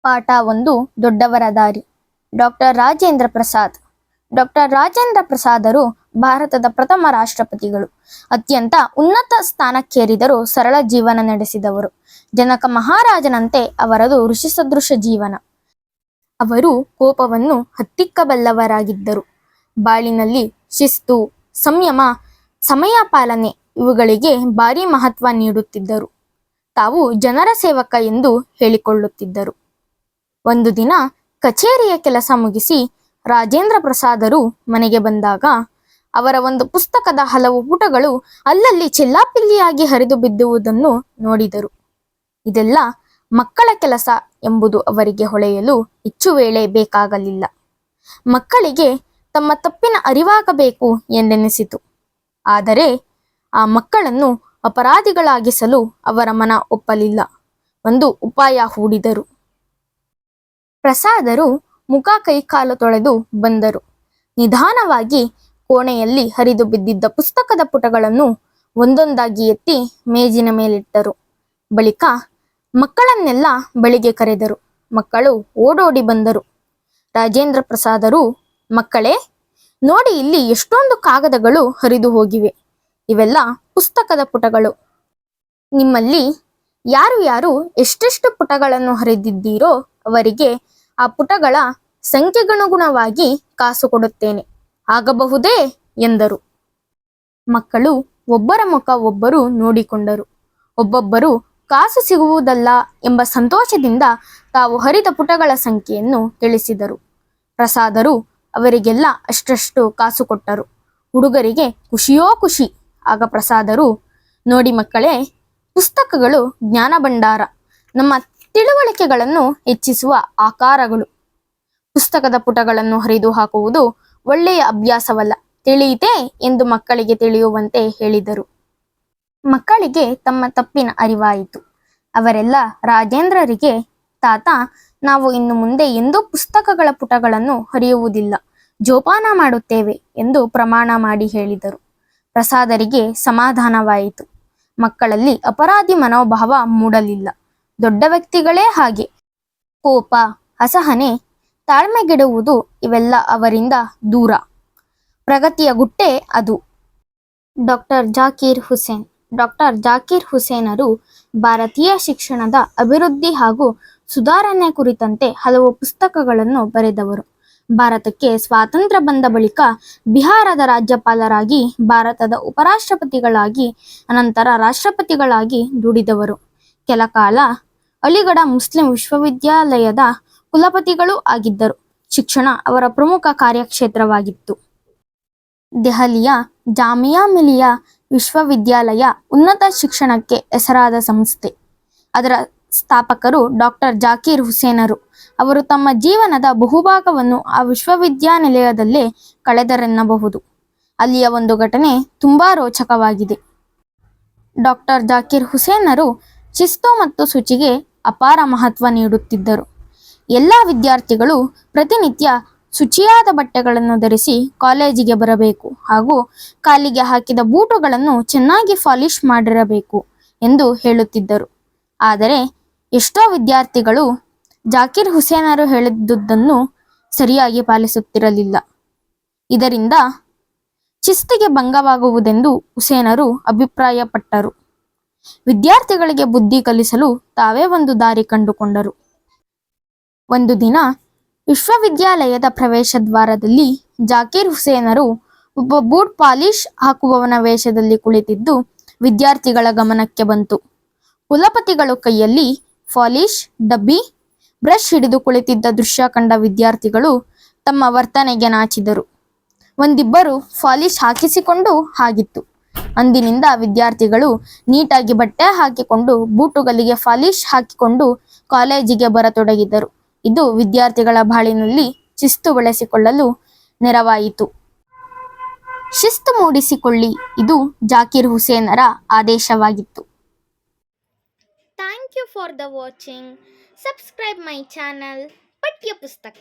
ಪಾಠ 1 ದೊಡ್ಡವರ ದಾರಿ. ಡಾಕ್ಟರ್ ರಾಜೇಂದ್ರ ಪ್ರಸಾದ್. ಡಾಕ್ಟರ್ ರಾಜೇಂದ್ರ ಪ್ರಸಾದರು ಭಾರತದ ಪ್ರಥಮ ರಾಷ್ಟ್ರಪತಿಗಳು. ಅತ್ಯಂತ ಉನ್ನತ ಸ್ಥಾನಕ್ಕೇರಿದರೂ ಸರಳ ಜೀವನ ನಡೆಸಿದವರು. ಜನಕ ಮಹಾರಾಜನಂತೆ ಅವರದು ಋಷಿಸದೃಶ ಜೀವನ. ಅವರು ಕೋಪವನ್ನು ಹತ್ತಿಕ್ಕಬಲ್ಲವರಾಗಿದ್ದರು. ಬಾಳಿನಲ್ಲಿ ಶಿಸ್ತು, ಸಂಯಮ, ಸಮಯ ಪಾಲನೆ ಇವುಗಳಿಗೆ ಭಾರಿ ಮಹತ್ವ ನೀಡುತ್ತಿದ್ದರು. ತಾವು ಜನರ ಸೇವಕ ಎಂದು ಹೇಳಿಕೊಳ್ಳುತ್ತಿದ್ದರು. ಒಂದು ದಿನ ಕಚೇರಿಯ ಕೆಲಸ ಮುಗಿಸಿ ರಾಜೇಂದ್ರ ಪ್ರಸಾದರು ಮನೆಗೆ ಬಂದಾಗ ಅವರ ಒಂದು ಪುಸ್ತಕದ ಹಲವು ಪುಟಗಳು ಅಲ್ಲಲ್ಲಿ ಚೆಲ್ಲಾಪಿಲ್ಲಿಯಾಗಿ ಹರಿದು ಬಿದ್ದುವುದನ್ನು ನೋಡಿದರು. ಇದೆಲ್ಲ ಮಕ್ಕಳ ಕೆಲಸ ಎಂಬುದು ಅವರಿಗೆ ಹೊಳೆಯಲು ಹೆಚ್ಚು ವೇಳೆ ಬೇಕಾಗಲಿಲ್ಲ. ಮಕ್ಕಳಿಗೆ ತಮ್ಮ ತಪ್ಪಿನ ಅರಿವಾಗಬೇಕು ಎಂದೆನಿಸಿತು. ಆದರೆ ಆ ಮಕ್ಕಳನ್ನು ಅಪರಾಧಿಗಳಾಗಿಸಲು ಅವರ ಮನ ಒಪ್ಪಲಿಲ್ಲ. ಒಂದು ಉಪಾಯ ಹೂಡಿದರು. ಪ್ರಸಾದರು ಮುಖ ಕೈಕಾಲು ತೊಳೆದು ಬಂದರು. ನಿಧಾನವಾಗಿ ಕೋಣೆಯಲ್ಲಿ ಹರಿದು ಬಿದ್ದಿದ್ದ ಪುಸ್ತಕದ ಪುಟಗಳನ್ನು ಒಂದೊಂದಾಗಿ ಎತ್ತಿ ಮೇಜಿನ ಮೇಲಿಟ್ಟರು. ಬಳಿಕ ಮಕ್ಕಳನ್ನೆಲ್ಲ ಬಳಿಗೆ ಕರೆದರು. ಮಕ್ಕಳು ಓಡೋಡಿ ಬಂದರು. ರಾಜೇಂದ್ರ ಪ್ರಸಾದರು, ಮಕ್ಕಳೇ ನೋಡಿ, ಇಲ್ಲಿ ಎಷ್ಟೊಂದು ಕಾಗದಗಳು ಹರಿದು ಹೋಗಿವೆ. ಇವೆಲ್ಲ ಪುಸ್ತಕದ ಪುಟಗಳು. ನಿಮ್ಮಲ್ಲಿ ಯಾರು ಯಾರು ಎಷ್ಟೆಷ್ಟು ಪುಟಗಳನ್ನು ಹರಿದಿದ್ದೀರೋ ಅವರಿಗೆ ಆ ಪುಟಗಳ ಸಂಖ್ಯೆಗನುಗುಣವಾಗಿ ಕಾಸು ಕೊಡುತ್ತೇನೆ, ಆಗಬಹುದೇ ಎಂದರು. ಮಕ್ಕಳು ಒಬ್ಬರ ಮುಖ ಒಬ್ಬರು ನೋಡಿಕೊಂಡರು. ಒಬ್ಬೊಬ್ಬರು ಕಾಸು ಸಿಗುವುದಲ್ಲ ಎಂಬ ಸಂತೋಷದಿಂದ ತಾವು ಹರಿದ ಪುಟಗಳ ಸಂಖ್ಯೆಯನ್ನು ತಿಳಿಸಿದರು. ಪ್ರಸಾದರು ಅವರಿಗೆಲ್ಲ ಅಷ್ಟಷ್ಟು ಕಾಸು ಕೊಟ್ಟರು. ಹುಡುಗರಿಗೆ ಖುಷಿಯೋ ಖುಷಿ. ಆಗ ಪ್ರಸಾದರು, ನೋಡಿ ಮಕ್ಕಳೇ, ಪುಸ್ತಕಗಳು ಜ್ಞಾನ ಭಂಡಾರ, ನಮ್ಮ ತಿಳುವಳಿಕೆಗಳನ್ನು ಹೆಚ್ಚಿಸುವ ಆಕಾರಗಳು. ಪುಸ್ತಕದ ಪುಟಗಳನ್ನು ಹರಿದು ಹಾಕುವುದು ಒಳ್ಳೆಯ ಅಭ್ಯಾಸವಲ್ಲ, ತಿಳಿಯಿತೇ ಎಂದು ಮಕ್ಕಳಿಗೆ ತಿಳಿಯುವಂತೆ ಹೇಳಿದರು. ಮಕ್ಕಳಿಗೆ ತಮ್ಮ ತಪ್ಪಿನ ಅರಿವಾಯಿತು. ಅವರೆಲ್ಲ ರಾಜೇಂದ್ರರಿಗೆ, ತಾತ, ನಾವು ಇನ್ನು ಮುಂದೆ ಎಂದೂ ಪುಸ್ತಕಗಳ ಪುಟಗಳನ್ನು ಹರಿಯುವುದಿಲ್ಲ, ಜೋಪಾನ ಮಾಡುತ್ತೇವೆ ಎಂದು ಪ್ರಮಾಣ ಮಾಡಿ ಹೇಳಿದರು. ಪ್ರಸಾದರಿಗೆ ಸಮಾಧಾನವಾಯಿತು. ಮಕ್ಕಳಲ್ಲಿ ಅಪರಾಧಿ ಮನೋಭಾವ ಮೂಡಲಿಲ್ಲ. ದೊಡ್ಡ ವ್ಯಕ್ತಿಗಳೇ ಹಾಗೆ. ಕೋಪ, ಅಸಹನೆ, ತಾಳ್ಮೆಗೆಡುವುದು ಇವೆಲ್ಲ ಅವರಿಂದ ದೂರ. ಪ್ರಗತಿಯ ಗುಟ್ಟೆ ಅದು. ಡಾಕ್ಟರ್ ಜಾಕೀರ್ ಹುಸೇನ್. ಡಾಕ್ಟರ್ ಜಾಕೀರ್ ಹುಸೇನರು ಭಾರತೀಯ ಶಿಕ್ಷಣದ ಅಭಿವೃದ್ಧಿ ಹಾಗೂ ಸುಧಾರಣೆ ಕುರಿತಂತೆ ಹಲವು ಪುಸ್ತಕಗಳನ್ನು ಬರೆದವರು. ಭಾರತಕ್ಕೆ ಸ್ವಾತಂತ್ರ್ಯ ಬಂದ ಬಳಿಕ ಬಿಹಾರದ ರಾಜ್ಯಪಾಲರಾಗಿ, ಭಾರತದ ಉಪರಾಷ್ಟ್ರಪತಿಗಳಾಗಿ, ಅನಂತರ ರಾಷ್ಟ್ರಪತಿಗಳಾಗಿ ದುಡಿದವರು. ಕೆಲಕಾಲ ಅಲಿಗಢ ಮುಸ್ಲಿಂ ವಿಶ್ವವಿದ್ಯಾಲಯದ ಕುಲಪತಿಗಳೂ ಆಗಿದ್ದರು. ಶಿಕ್ಷಣ ಅವರ ಪ್ರಮುಖ ಕಾರ್ಯಕ್ಷೇತ್ರವಾಗಿತ್ತು. ದೆಹಲಿಯ ಜಾಮಿಯಾ ಮಿಲಿಯಾ ವಿಶ್ವವಿದ್ಯಾಲಯ ಉನ್ನತ ಶಿಕ್ಷಣಕ್ಕೆ ಹೆಸರಾದ ಸಂಸ್ಥೆ. ಅದರ ಸ್ಥಾಪಕರು ಡಾಕ್ಟರ್ ಜಾಕೀರ್ ಹುಸೇನರು. ಅವರು ತಮ್ಮ ಜೀವನದ ಬಹುಭಾಗವನ್ನು ಆ ವಿಶ್ವವಿದ್ಯಾನಿಲಯದಲ್ಲೇ ಕಳೆದರೆನ್ನಬಹುದು. ಅಲ್ಲಿಯ ಒಂದು ಘಟನೆ ತುಂಬಾ ರೋಚಕವಾಗಿದೆ. ಡಾಕ್ಟರ್ ಜಾಕೀರ್ ಹುಸೇನರು ಶಿಸ್ತು ಮತ್ತು ಶುಚಿಗೆ ಅಪಾರ ಮಹತ್ವ ನೀಡುತ್ತಿದ್ದರು. ಎಲ್ಲ ವಿದ್ಯಾರ್ಥಿಗಳು ಪ್ರತಿನಿತ್ಯ ಶುಚಿಯಾದ ಬಟ್ಟೆಗಳನ್ನು ಧರಿಸಿ ಕಾಲೇಜಿಗೆ ಬರಬೇಕು ಹಾಗೂ ಕಾಲಿಗೆ ಹಾಕಿದ ಬೂಟುಗಳನ್ನು ಚೆನ್ನಾಗಿ ಪಾಲಿಶ್ ಮಾಡಿರಬೇಕು ಎಂದು ಹೇಳುತ್ತಿದ್ದರು. ಆದರೆ ಎಷ್ಟೋ ವಿದ್ಯಾರ್ಥಿಗಳು ಜಾಕೀರ್ ಹುಸೇನರು ಹೇಳಿದ್ದುದನ್ನು ಸರಿಯಾಗಿ ಪಾಲಿಸುತ್ತಿರಲಿಲ್ಲ. ಇದರಿಂದ ಶಿಸ್ತಿಗೆ ಭಂಗವಾಗುವುದೆಂದು ಹುಸೇನರು ಅಭಿಪ್ರಾಯಪಟ್ಟರು. ವಿದ್ಯಾರ್ಥಿಗಳಿಗೆ ಬುದ್ಧಿ ಕಲಿಸಲು ತಾವೇ ಒಂದು ದಾರಿ ಕಂಡುಕೊಂಡರು. ಒಂದು ದಿನ ವಿಶ್ವವಿದ್ಯಾಲಯದ ಪ್ರವೇಶ ದ್ವಾರದಲ್ಲಿ ಜಾಕೀರ್ ಹುಸೇನರು ಒಬ್ಬ ಬೂಟ್ ಪಾಲಿಶ್ ಹಾಕುವವನ ವೇಷದಲ್ಲಿ ಕುಳಿತಿದ್ದು ವಿದ್ಯಾರ್ಥಿಗಳ ಗಮನಕ್ಕೆ ಬಂತು. ಕುಲಪತಿಗಳು ಕೈಯಲ್ಲಿ ಪಾಲಿಶ್ ಡಬ್ಬಿ, ಬ್ರಷ್ ಹಿಡಿದು ಕುಳಿತಿದ್ದ ದೃಶ್ಯ ಕಂಡ ವಿದ್ಯಾರ್ಥಿಗಳು ತಮ್ಮ ವರ್ತನೆಗೆ ನಾಚಿದರು. ಒಂದಿಬ್ಬರು ಪಾಲಿಶ್ ಹಾಕಿಸಿಕೊಂಡು ಆಗಿತ್ತು. ಅಂದಿನಿಂದ ವಿದ್ಯಾರ್ಥಿಗಳು ನೀಟಾಗಿ ಬಟ್ಟೆ ಹಾಕಿಕೊಂಡು ಬೂಟುಗಳಿಗೆ ಪಾಲಿಶ್ ಹಾಕಿಕೊಂಡು ಕಾಲೇಜಿಗೆ ಬರತೊಡಗಿದರು. ಇದು ವಿದ್ಯಾರ್ಥಿಗಳ ಬಾಳಿನಲ್ಲಿ ಶಿಸ್ತು ಬೆಳೆಸಿಕೊಳ್ಳಲು ನೆರವಾಯಿತು. ಶಿಸ್ತು ಮೂಡಿಸಿಕೊಳ್ಳಿ, ಇದು Zakir ಹುಸೇನರ ಆದೇಶವಾಗಿತ್ತು. Thank you for the watching. Subscribe my channel ಪಠ್ಯ ಪುಸ್ತಕ.